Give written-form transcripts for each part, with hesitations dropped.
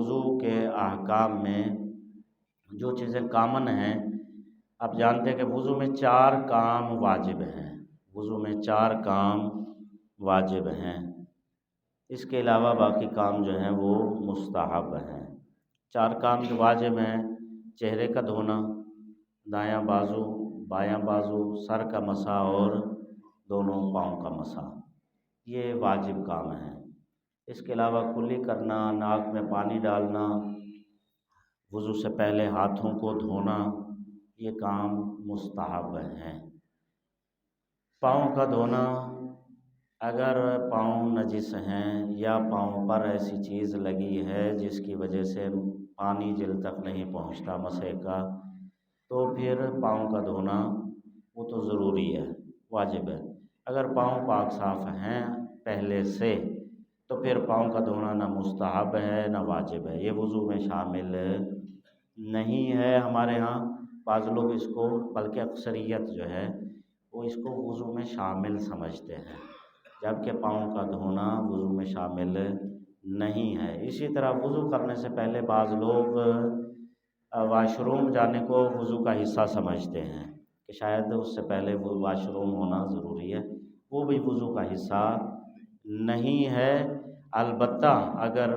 وضو کے احکام میں جو چیزیں کامن ہیں، آپ جانتے ہیں کہ وضو میں 4 کام واجب ہیں، وضو میں 4 کام واجب ہیں، اس کے علاوہ باقی کام جو ہیں وہ مستحب ہیں۔ 4 کام جو واجب ہیں: چہرے کا دھونا، دایاں بازو، بایاں بازو، سر کا مسح اور دونوں پاؤں کا مسح، یہ واجب کام ہیں۔ اس کے علاوہ کلی کرنا، ناک میں پانی ڈالنا، وضو سے پہلے ہاتھوں کو دھونا، یہ کام مستحب ہیں۔ پاؤں کا دھونا، اگر پاؤں نجس ہیں یا پاؤں پر ایسی چیز لگی ہے جس کی وجہ سے پانی جلد تک نہیں پہنچتا مسح کا، تو پھر پاؤں کا دھونا وہ تو ضروری ہے، واجب ہے۔ اگر پاؤں پاک صاف ہیں پہلے سے تو پھر پاؤں کا دھونا نہ مستحب ہے نہ واجب ہے، یہ وضو میں شامل نہیں ہے۔ ہمارے ہاں بعض لوگ اس کو، بلکہ اکثریت جو ہے وہ اس کو وضو میں شامل سمجھتے ہیں، جبکہ پاؤں کا دھونا وضو میں شامل نہیں ہے۔ اسی طرح وضو کرنے سے پہلے بعض لوگ واش روم جانے کو وضو کا حصہ سمجھتے ہیں کہ شاید اس سے پہلے وہ واش روم ہونا ضروری ہے، وہ بھی وضو کا حصہ نہیں ہے۔ البتہ اگر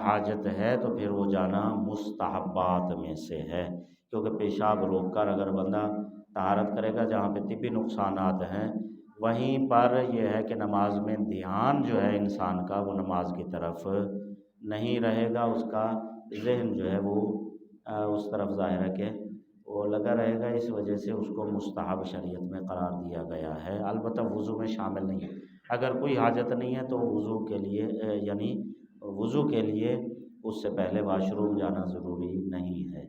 حاجت ہے تو پھر وہ جانا مستحبات میں سے ہے، کیونکہ پیشاب روک کر اگر بندہ طہارت کرے گا جہاں پہ طبی نقصانات ہیں، وہیں پر یہ ہے کہ نماز میں دھیان جو ہے انسان کا وہ نماز کی طرف نہیں رہے گا، اس کا ذہن جو ہے وہ اس طرف ظاہر ہے کہ وہ لگا رہے گا، اس وجہ سے اس کو مستحب شریعت میں قرار دیا گیا ہے، البتہ وضو میں شامل نہیں ہے۔ اگر کوئی حاجت نہیں ہے تو وضو کے لیے یعنی وضو کے لیے اس سے پہلے واش روم جانا ضروری نہیں ہے۔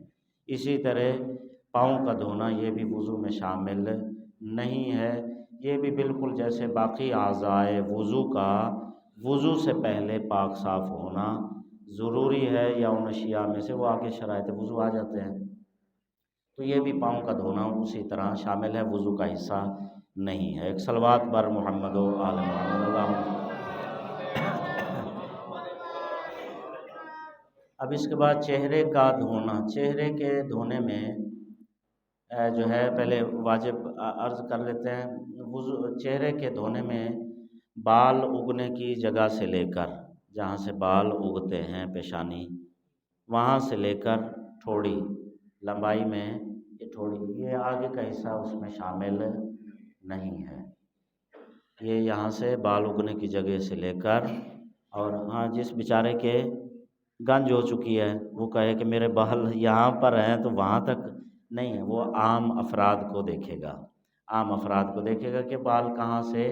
اسی طرح پاؤں کا دھونا یہ بھی وضو میں شامل نہیں ہے، یہ بھی بالکل جیسے باقی اعضائے وضو کا وضو سے پہلے پاک صاف ہونا ضروری ہے، یا ان اشیاء میں سے وہ آگے شرائط وضو آ جاتے ہیں، تو یہ بھی پاؤں کا دھونا اسی طرح شامل ہے، وضو کا حصہ نہیں ہے۔ ایک صلوات بر محمد و آل محمد۔ اللہم اب اس کے بعد چہرے کا دھونا، چہرے کے دھونے میں جو ہے پہلے واجب عرض کر لیتے ہیں۔ چہرے کے دھونے میں بال اگنے کی جگہ سے لے کر، جہاں سے بال اگتے ہیں پیشانی، وہاں سے لے کر ٹھوڑی لمبائی میں، یہ ٹھوڑی یہ آگے کا حصہ اس میں شامل نہیں ہے، یہ یہاں سے بال اگنے کی جگہ سے لے کر، اور ہاں جس بیچارے کے گنج ہو چکی ہے وہ کہے کہ میرے بال یہاں پر ہیں تو وہاں تک نہیں ہے، وہ عام افراد کو دیکھے گا، عام افراد کو دیکھے گا کہ بال کہاں سے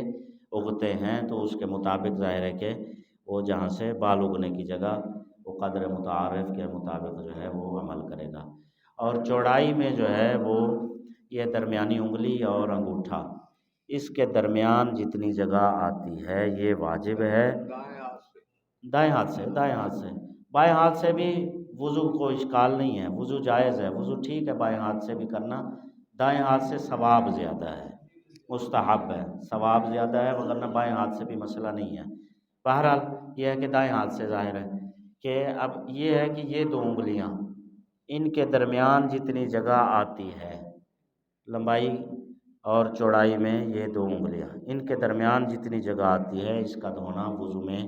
اگتے ہیں، تو اس کے مطابق ظاہر ہے کہ وہ جہاں سے بال اگنے کی جگہ وہ قدر متعارف کے مطابق جو ہے وہ عمل کرے گا۔ اور چوڑائی میں جو ہے وہ یہ درمیانی انگلی اور انگوٹھا، اس کے درمیان جتنی جگہ آتی ہے یہ واجب ہے۔ دائیں ہاتھ سے، دائیں ہاتھ سے، بائیں ہاتھ سے بھی وضو کو اشکال نہیں ہے، وضو جائز ہے، وضو ٹھیک ہے بائیں ہاتھ سے بھی کرنا، دائیں ہاتھ سے ثواب زیادہ ہے، مستحب ہے، ثواب زیادہ ہے، وگرنہ بائیں ہاتھ سے بھی مسئلہ نہیں ہے۔ بہرحال یہ ہے کہ دائیں ہاتھ سے ظاہر ہے کہ اب یہ ہے کہ یہ 2 انگلیاں، ان کے درمیان جتنی جگہ آتی ہے لمبائی اور چوڑائی میں، یہ 2 انگلیاں، ان کے درمیان جتنی جگہ آتی ہے اس کا دھونا وضو میں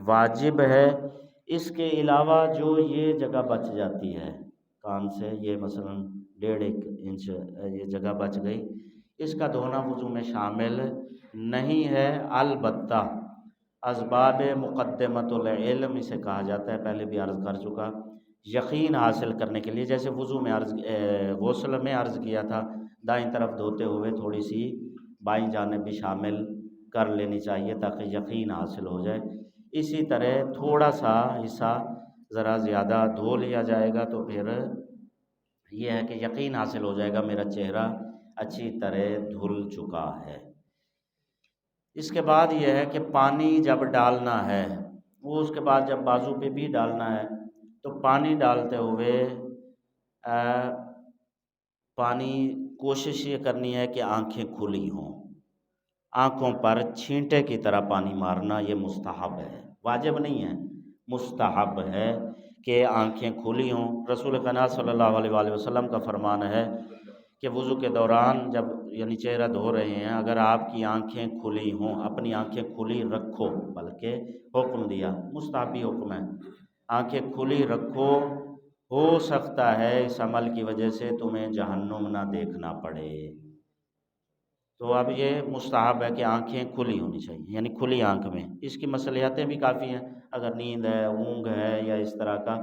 واجب ہے۔ اس کے علاوہ جو یہ جگہ بچ جاتی ہے کان سے، یہ مثلا 1.5 انچ یہ جگہ بچ گئی، اس کا دھونا وضو میں شامل نہیں ہے، البتہ اسباب مقدمۃ العلم اسے کہا جاتا ہے، پہلے بھی عرض کر چکا، یقین حاصل کرنے کے لیے، جیسے وضو میں غسل میں عرض کیا تھا دائیں طرف دھوتے ہوئے تھوڑی سی بائیں جانب بھی شامل کر لینی چاہیے تاکہ یقین حاصل ہو جائے، اسی طرح تھوڑا سا حصہ ذرا زیادہ دھو لیا جائے گا تو پھر یہ ہے کہ یقین حاصل ہو جائے گا میرا چہرہ اچھی طرح دھل چکا ہے۔ اس کے بعد یہ ہے کہ پانی جب ڈالنا ہے، وہ اس کے بعد جب بازو پہ بھی ڈالنا ہے تو پانی ڈالتے ہوئے پانی کوشش یہ کرنی ہے کہ آنکھیں کھلی ہوں، آنکھوں پر چھینٹے کی طرح پانی مارنا یہ مستحب ہے، واجب نہیں ہے، مستحب ہے کہ آنکھیں کھلی ہوں۔ رسول خدا صلی اللہ علیہ وآلہ وسلم کا فرمان ہے کہ وضو کے دوران جب یعنی چہرہ دھو رہے ہیں، اگر آپ کی آنکھیں کھلی ہوں، اپنی آنکھیں کھلی رکھو، بلکہ حکم دیا، مستحبی حکم ہے، آنکھیں کھلی رکھو، ہو سکتا ہے اس عمل کی وجہ سے تمہیں جہنم نہ دیکھنا پڑے۔ تو اب یہ مستحب ہے کہ آنکھیں کھلی ہونی چاہیے، یعنی کھلی آنکھ میں۔ اس کی مصلحتیں بھی کافی ہیں، اگر نیند ہے، اونگ ہے یا اس طرح کا،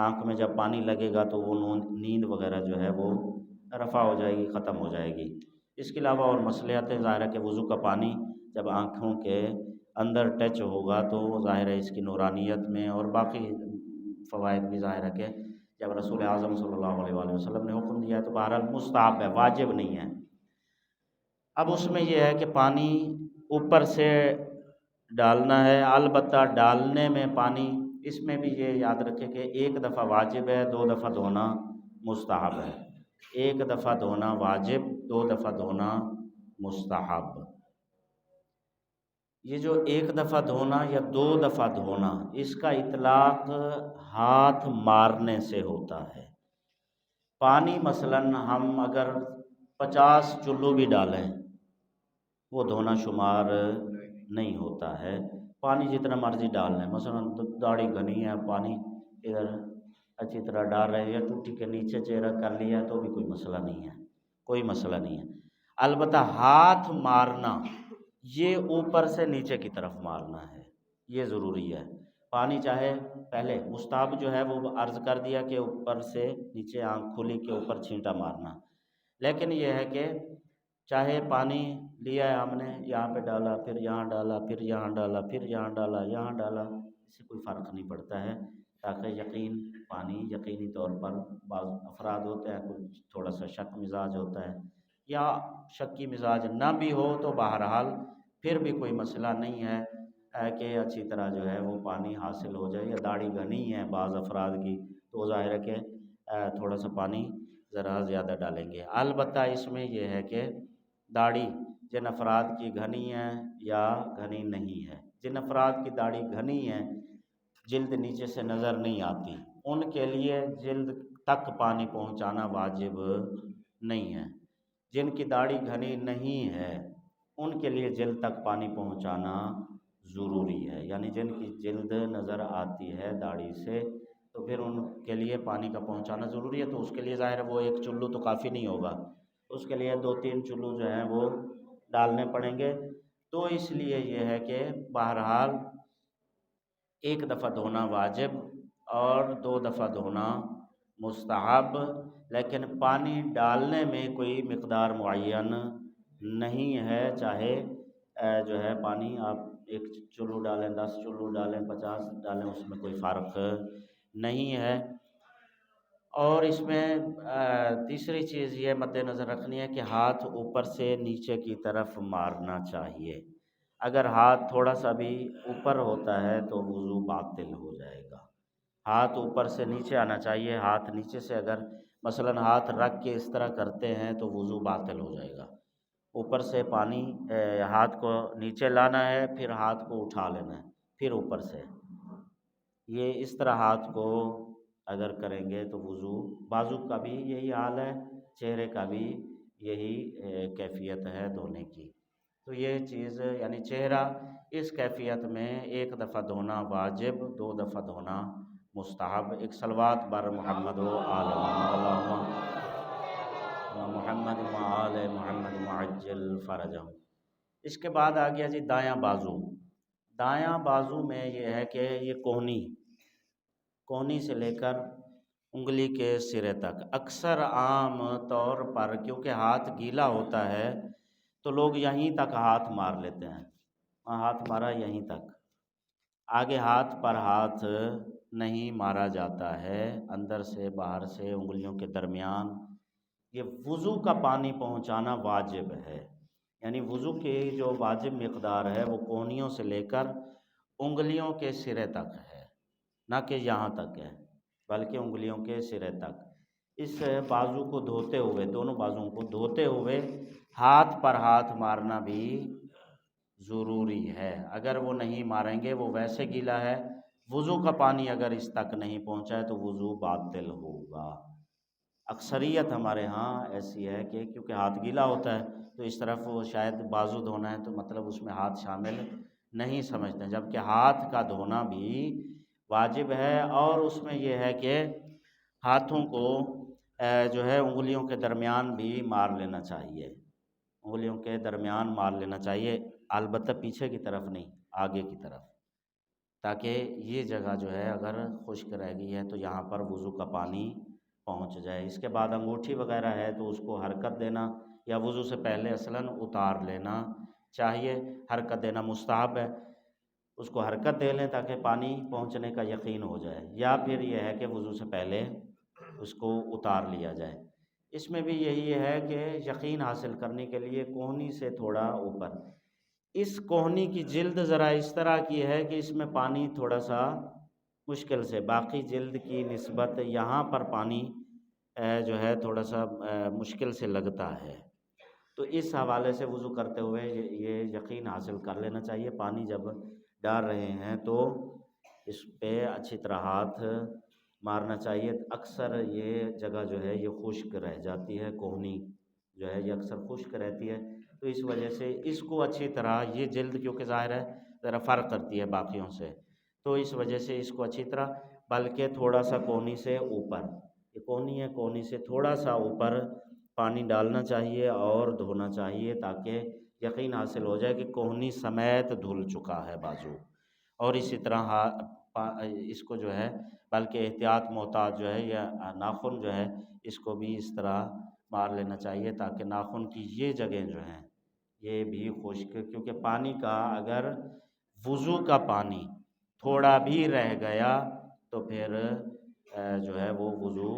آنکھ میں جب پانی لگے گا تو وہ نیند وغیرہ جو ہے وہ رفع ہو جائے گی، ختم ہو جائے گی۔ اس کے علاوہ اور مصلحتیں ظاہر ہے کہ وضو کا پانی جب آنکھوں کے اندر ٹچ ہوگا تو ظاہر ہے اس کی نورانیت میں اور باقی فوائد بھی ظاہر ہے کہ جب رسول اعظم صلی اللہ علیہ وآلہ وسلم نے حکم دیا ہے تو بہرحال مستحب ہے، واجب نہیں ہے۔ اب اس میں یہ ہے کہ پانی اوپر سے ڈالنا ہے، البتہ ڈالنے میں پانی اس میں بھی یہ یاد رکھے کہ ایک دفعہ واجب ہے، 2 دفعہ دھونا مستحب ہے۔ ایک دفعہ دھونا واجب، 2 دفعہ دھونا مستحب۔ یہ جو ایک دفعہ دھونا یا 2 دفعہ دھونا، اس کا اطلاق ہاتھ مارنے سے ہوتا ہے۔ پانی مثلاً ہم اگر 50 چلو بھی ڈالیں وہ دھونا شمار نہیں ہوتا ہے، پانی جتنا مرضی ڈال لیں، مثلاً داڑھی گھنی ہے، پانی ادھر اچھی طرح ڈال رہے ہیں یا ٹوٹی کے نیچے چہرہ کر لیا تو بھی کوئی مسئلہ نہیں ہے، کوئی مسئلہ نہیں ہے۔ البتہ ہاتھ مارنا یہ اوپر سے نیچے کی طرف مارنا ہے، یہ ضروری ہے۔ پانی چاہے پہلے مستحب جو ہے وہ عرض کر دیا کہ اوپر سے نیچے آنکھ کھلی کے اوپر چھینٹا مارنا، لیکن یہ ہے کہ چاہے پانی لیا ہے ہم نے، یہاں پہ ڈالا، پھر یہاں ڈالا، پھر یہاں ڈالا، پھر یہاں ڈالا، یہاں ڈالا، اس سے کوئی فرق نہیں پڑتا ہے، تاکہ پانی یقینی طور پر بعض افراد ہوتے ہیں کچھ تھوڑا سا شک مزاج ہوتا ہے، یا شکی مزاج نہ بھی ہو تو بہرحال پھر بھی کوئی مسئلہ نہیں ہے کہ اچھی طرح جو ہے وہ پانی حاصل ہو جائے۔ یا داڑھی گھنی ہے بعض افراد کی تو ظاہر ہے کہ تھوڑا سا پانی ذرا زیادہ ڈالیں گے۔ البتہ اس میں یہ ہے کہ داڑھی جن افراد کی گھنی ہے یا گھنی نہیں ہے، جن افراد کی داڑھی گھنی ہے، جلد نیچے سے نظر نہیں آتی، ان کے لیے جلد تک پانی پہنچانا واجب نہیں ہے۔ جن کی داڑھی گھنی نہیں ہے ان کے لیے جلد تک پانی پہنچانا ضروری ہے، یعنی جن کی جلد نظر آتی ہے داڑھی سے تو پھر ان کے لیے پانی کا پہنچانا ضروری ہے، تو اس کے لیے ظاہر ہے وہ ایک چلو تو کافی نہیں ہوگا، اس کے لیے 2-3 چلو جو ہیں وہ ڈالنے پڑیں گے۔ تو اس لیے یہ ہے کہ بہرحال ایک دفعہ دھونا واجب اور 2 دفعہ دھونا مستحب، لیکن پانی ڈالنے میں کوئی مقدار معین نہیں ہے، چاہے جو ہے پانی آپ 1 چلو ڈالیں، 10 چلو ڈالیں، 50 ڈالیں، اس میں کوئی فرق نہیں ہے۔ اور اس میں تیسری چیز یہ مد نظر رکھنی ہے کہ ہاتھ اوپر سے نیچے کی طرف مارنا چاہیے، اگر ہاتھ تھوڑا سا بھی اوپر ہوتا ہے تو وضو باطل ہو جائے گا۔ ہاتھ اوپر سے نیچے آنا چاہیے، ہاتھ نیچے سے اگر مثلاً ہاتھ رکھ کے اس طرح کرتے ہیں تو وضو باطل ہو جائے گا۔ اوپر سے پانی ہاتھ کو نیچے لانا ہے، پھر ہاتھ کو اٹھا لینا ہے، پھر اوپر سے، یہ اس طرح ہاتھ کو اگر کریں گے تو وضو، بازو کا بھی یہی حال ہے، چہرے کا بھی یہی کیفیت ہے دھونے کی۔ تو یہ چیز یعنی چہرہ اس کیفیت میں 1 دفعہ دھونا واجب، 2 دفعہ دھونا مستحب۔ ایک صلوات بر محمد و آل محمد، محمد و آل محمد معجل فرجہم۔ اس کے بعد آ گیا جی دایاں بازو۔ دایاں بازو میں یہ ہے کہ یہ کوہنی سے لے کر انگلی کے سرے تک، اکثر عام طور پر کیونکہ ہاتھ گیلا ہوتا ہے تو لوگ یہیں تک ہاتھ مار لیتے ہیں، ہاتھ مارا یہیں تک، آگے ہاتھ پر ہاتھ نہیں مارا جاتا ہے، اندر سے باہر سے انگلیوں کے درمیان۔ یہ وضو کا پانی پہنچانا واجب ہے، یعنی وضو کی جو واجب مقدار ہے وہ کوہنیوں سے لے کر انگلیوں کے سرے تک ہے، نہ کہ یہاں تک ہے بلکہ انگلیوں کے سرے تک۔ اس بازو کو دھوتے ہوئے، دونوں بازوؤں کو دھوتے ہوئے ہاتھ پر ہاتھ مارنا بھی ضروری ہے، اگر وہ نہیں ماریں گے وہ ویسے گیلا ہے وضو کا پانی اگر اس تک نہیں پہنچا ہے تو وضو باطل ہوگا۔ اکثریت ہمارے ہاں ایسی ہے کہ کیونکہ ہاتھ گیلا ہوتا ہے تو اس طرف وہ شاید بازو دھونا ہے تو مطلب اس میں ہاتھ شامل نہیں سمجھتے، جبکہ ہاتھ کا دھونا بھی واجب ہے، اور اس میں یہ ہے کہ ہاتھوں کو جو ہے انگلیوں کے درمیان بھی مار لینا چاہیے، انگلیوں کے درمیان مار لینا چاہیے، البتہ پیچھے کی طرف نہیں، آگے کی طرف، تاکہ یہ جگہ جو ہے اگر خشک رہ گئی ہے تو یہاں پر وضو کا پانی پہنچ جائے۔ اس کے بعد انگوٹھی وغیرہ ہے تو اس کو حرکت دینا، یا وضو سے پہلے اصلاً اتار لینا چاہیے، حرکت دینا مستحب ہے، اس کو حرکت دے لیں تاکہ پانی پہنچنے کا یقین ہو جائے، یا پھر یہ ہے کہ وضو سے پہلے اس کو اتار لیا جائے۔ اس میں بھی یہی ہے کہ یقین حاصل کرنے کے لیے کوہنی سے تھوڑا اوپر، اس کوہنی کی جلد ذرا اس طرح کی ہے کہ اس میں پانی تھوڑا سا مشکل سے، باقی جلد کی نسبت یہاں پر پانی جو ہے تھوڑا سا مشکل سے لگتا ہے، تو اس حوالے سے وضو کرتے ہوئے یہ یقین حاصل کر لینا چاہیے، پانی جب ڈال رہے ہیں تو اس پہ اچھی طرح ہاتھ مارنا چاہیے۔ اکثر یہ جگہ جو ہے یہ خشک رہ جاتی ہے، کوہنی جو ہے یہ اکثر خشک رہتی ہے، تو اس وجہ سے اس کو اچھی طرح، یہ جلد کیونکہ ظاہر ہے ذرا فرق کرتی ہے باقیوں سے، تو اس وجہ سے اس کو اچھی طرح، بلکہ تھوڑا سا کوہنی سے اوپر، یہ کوہنی ہے، کوہنی سے تھوڑا سا اوپر پانی ڈالنا چاہیے اور دھونا چاہیے، تاکہ یقین حاصل ہو جائے کہ کوہنی سمیت دھل چکا ہے بازو۔ اور اسی طرح اس کو جو ہے بلکہ احتیاط محتاط جو ہے یا ناخن جو ہے اس کو بھی اس طرح مار لینا چاہیے، تاکہ ناخن کی یہ جگہیں جو ہیں یہ بھی خشک، کیونکہ پانی کا اگر وضو کا پانی تھوڑا بھی رہ گیا تو پھر جو ہے وہ وضو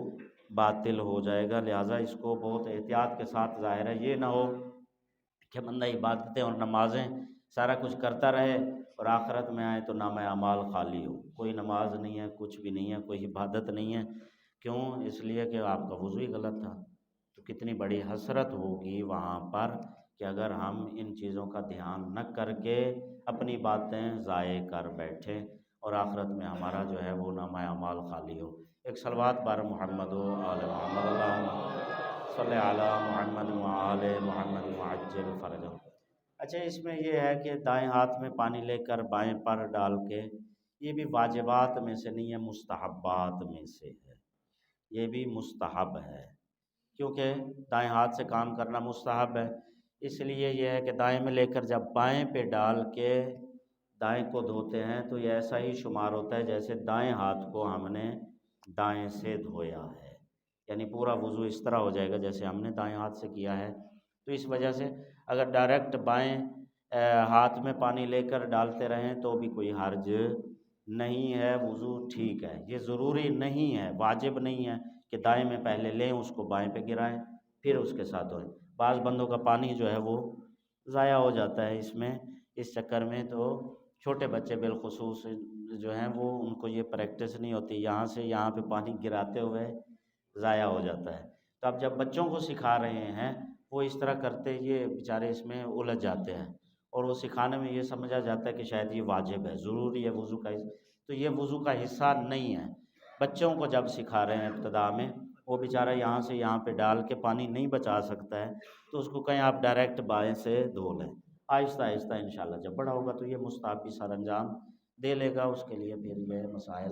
باطل ہو جائے گا، لہٰذا اس کو بہت احتیاط کے ساتھ، ظاہر ہے یہ نہ ہو کہ بندہ عبادتیں اور نمازیں سارا کچھ کرتا رہے اور آخرت میں آئے تو نامہ اعمال خالی ہو، کوئی نماز نہیں ہے، کچھ بھی نہیں ہے، کوئی عبادت نہیں ہے، کیوں؟ اس لیے کہ آپ کا وضو ہی غلط تھا، تو کتنی بڑی حسرت ہوگی وہاں پر کہ اگر ہم ان چیزوں کا دھیان نہ کر کے اپنی باتیں ضائع کر بیٹھیں اور آخرت میں ہمارا جو ہے وہ نامہ اعمال خالی ہو۔ ایک صلوات بار محمد و آل محمد، اللہم صلی علی محمد و آل محمد وعجل فرجہ۔ اچھا، اس میں یہ ہے کہ دائیں ہاتھ میں پانی لے کر بائیں پر ڈال کے، یہ بھی واجبات میں سے نہیں ہے، مستحبات میں سے ہے، یہ بھی مستحب ہے، کیونکہ دائیں ہاتھ سے کام کرنا مستحب ہے، اس لیے یہ ہے کہ دائیں میں لے کر جب بائیں پہ ڈال کے دائیں کو دھوتے ہیں تو یہ ایسا ہی شمار ہوتا ہے جیسے دائیں ہاتھ کو ہم نے دائیں سے دھویا ہے، یعنی پورا وضو اس طرح ہو جائے گا جیسے ہم نے دائیں ہاتھ سے کیا ہے۔ تو اس وجہ سے اگر ڈائریکٹ بائیں ہاتھ میں پانی لے کر ڈالتے رہیں تو بھی کوئی حرج نہیں ہے، وضو ٹھیک ہے، یہ ضروری نہیں ہے، واجب نہیں ہے کہ دائیں میں پہلے لیں اس کو بائیں پہ گرائیں پھر اس کے ساتھ دھوئیں، بعض بندوں کا پانی جو ہے وہ ضائع ہو جاتا ہے اس میں، اس چکر میں تو چھوٹے بچے بالخصوص جو ہیں وہ ان کو یہ پریکٹس نہیں ہوتی، یہاں سے یہاں پہ پانی گراتے ہوئے ضائع ہو جاتا ہے، تو اب جب بچوں کو سکھا رہے ہیں وہ اس طرح کرتے یہ بیچارے اس میں الجھ جاتے ہیں، اور وہ سکھانے میں یہ سمجھا جاتا ہے کہ شاید یہ واجب ہے، ضروری ہے وضو کا، تو یہ وضو کا حصہ نہیں ہے۔ بچوں کو جب سکھا رہے ہیں ابتدا میں، وہ بیچارہ یہاں سے یہاں پہ ڈال کے پانی نہیں بچا سکتا ہے، تو اس کو کہیں آپ ڈائریکٹ بائیں سے دھو لیں، آہستہ آہستہ انشاءاللہ جب بڑا ہوگا تو یہ مستحب سر انجام دے لے گا، اس کے لیے پھر یہ مسائل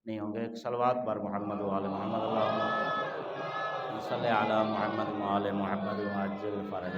نہیں ہوں گے۔ ایک صلوات بر محمد و آل محمد، اللہم صلی علی محمد و آل محمد وعجل فرجہ۔